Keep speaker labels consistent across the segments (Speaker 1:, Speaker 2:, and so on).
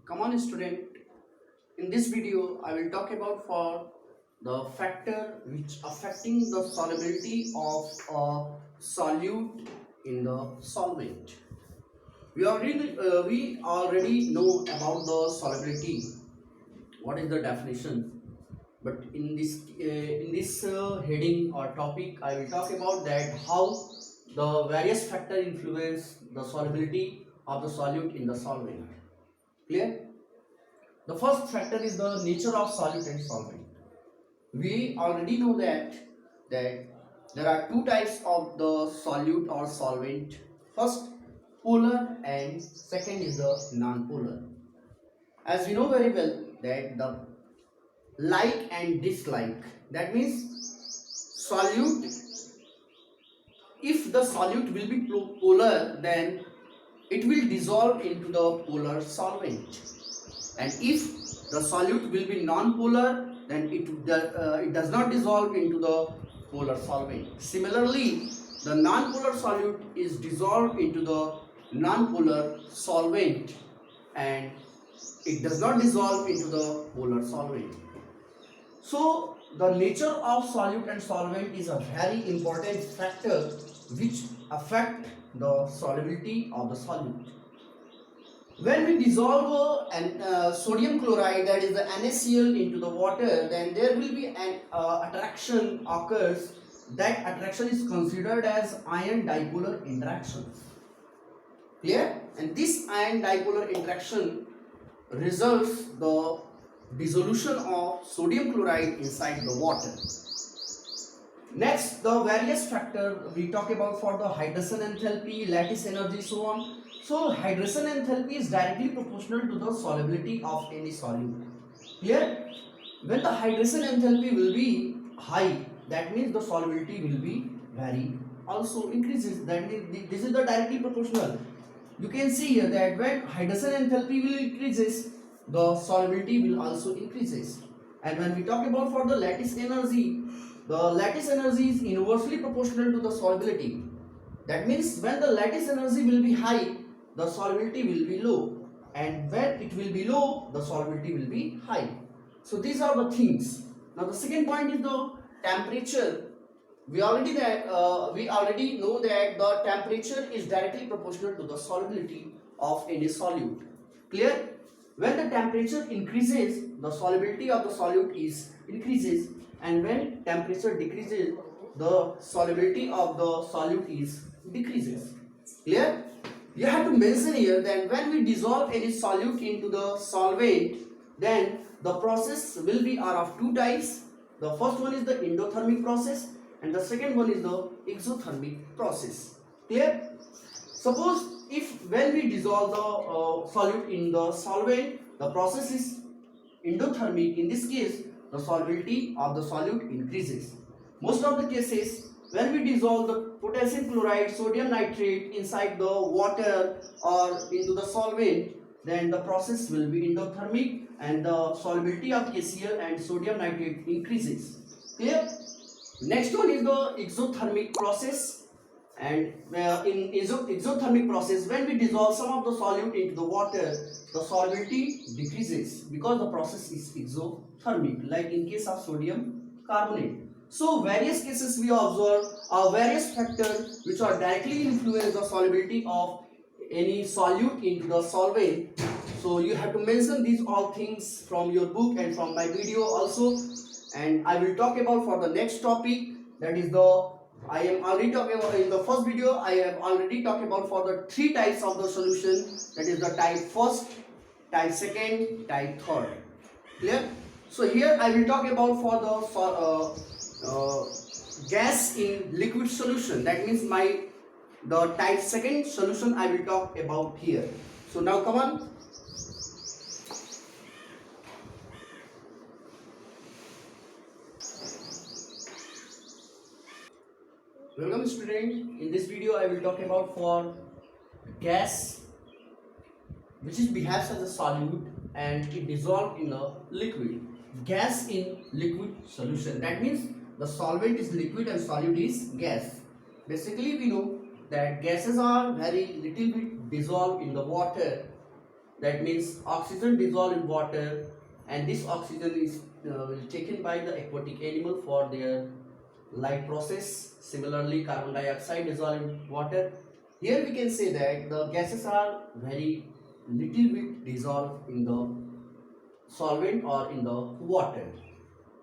Speaker 1: Come on student, in this video I will talk about for the factor which affecting the solubility of a solute in the solvent. We already know about the solubility. What is the definition? But in this heading or topic I will talk about that how the various factor influence the solubility of the solute in the solvent. Clear? The first factor is the nature of solute and solvent. We already know that there are two types of the solute or solvent. First, polar, and second is the non-polar. As we know very well that the like and dislike, that means solute, if the solute will be polar, then it will dissolve into the polar solvent, and if the solute will be non-polar, then it does not dissolve into the polar solvent. Similarly, the non-polar solute is dissolved into the non-polar solvent, and it does not dissolve into the polar solvent. So the nature of solute and solvent is a very important factor which affect the solubility of the solute. When we dissolve sodium chloride, that is the NaCl, into the water, then there will be an attraction occurs. That attraction is considered as ion dipolar interaction. Clear? And this ion dipolar interaction results the dissolution of sodium chloride inside the water. Next, the various factor we talk about for the hydration enthalpy, lattice energy, so on. So hydration enthalpy is directly proportional to the solubility of any solute. Clear? When the hydration enthalpy will be high, that means the solubility will be very also increases. That means this is the directly proportional. You can see here that when hydration enthalpy will increases, the solubility will also increases. And when we talk about for the lattice energy, the lattice energy is inversely proportional to the solubility. That means when the lattice energy will be high, the solubility will be low, and when it will be low, the solubility will be high. So these are the things. Now the second point is the temperature. We already know that the temperature is directly proportional to the solubility of any solute. Clear? When the temperature increases, the solubility of the solute is increases, and when temperature decreases, the solubility of the solute is decreases. Clear? You have to mention here that when we dissolve any solute into the solvent, then the process will be are of two types. The first one is the endothermic process, and the second one is the exothermic process. Clear? Suppose if when we dissolve the solute in the solvent, the process is endothermic. In this case, the solubility of the solute increases. Most of the cases, when we dissolve the potassium chloride, sodium nitrate inside the water or into the solvent, then the process will be endothermic and the solubility of KCl and sodium nitrate increases. Clear? Next one is the exothermic process. And in exothermic process, when we dissolve some of the solute into the water, the solubility decreases because the process is exothermic, like in case of sodium carbonate. So various cases we observe are various factors which are directly influence the solubility of any solute into the solvent. So you have to mention these all things from your book and from my video also. And I will talk about for the next topic, that is the I am already talking about in the first video. I have already talked about for the three types of the solution, that is the type first, type second, type third. Clear? So here I will talk about for the gas in liquid solution. That means the type second solution I will talk about here. So now come on. Welcome student. In this video I will talk about for gas which behaves as a solute and it dissolved in a liquid. Gas in liquid solution. That means the solvent is liquid and solute is gas. Basically we know that gases are very little bit dissolved in the water, that means oxygen dissolved in water, and this oxygen is taken by the aquatic animal for their life process. Similarly, carbon dioxide dissolved in water. Here we can say that the gases are very little bit dissolved in the solvent or in the water.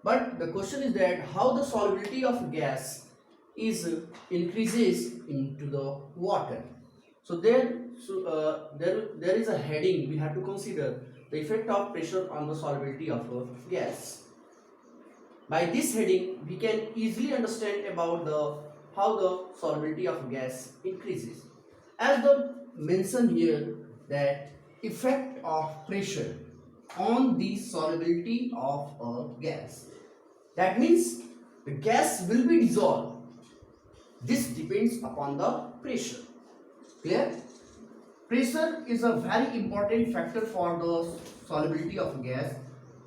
Speaker 1: But the question is that how the solubility of gas is increases into the water. So there is a heading we have to consider, the effect of pressure on the solubility of a gas. By this heading, we can easily understand about the how the solubility of gas increases. As the mentioned here, that effect of pressure on the solubility of a gas. That means the gas will be dissolved. This depends upon the pressure. Clear? Pressure is a very important factor for the solubility of gas.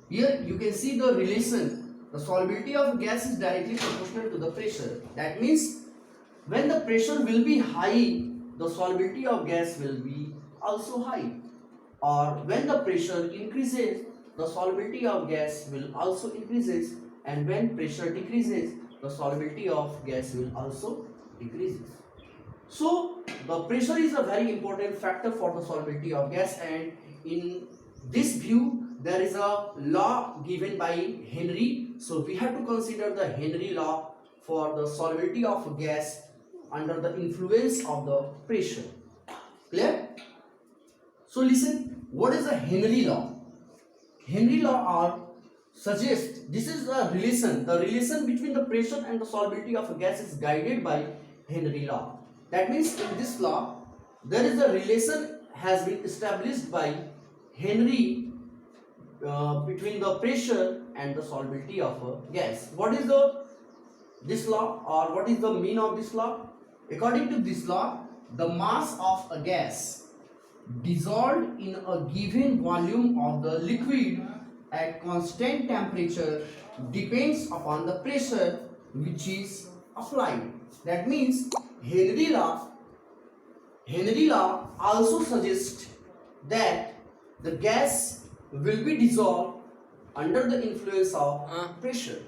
Speaker 1: Here you can see the relation. The solubility of gas is directly proportional to the pressure. That means when the pressure will be high, the solubility of gas will be also high. Or when the pressure increases, the solubility of gas will also increases, and when pressure decreases, the solubility of gas will also decreases. So the pressure is a very important factor for the solubility of gas, and in this view there is a law given by Henry. So we have to consider the Henry law for the solubility of gas under the influence of the pressure. Clear? So listen, what is the Henry law? Henry law are suggest this is a relation. The relation between the pressure and the solubility of a gas is guided by Henry law. That means in this law there is a relation has been established by Henry between the pressure and the solubility of a gas. What is this law, or what is the mean of this law? According to this law, the mass of a gas dissolved in a given volume of the liquid at constant temperature depends upon the pressure which is applied. That means Henry law also suggests that the gas will be dissolved under the influence of pressure.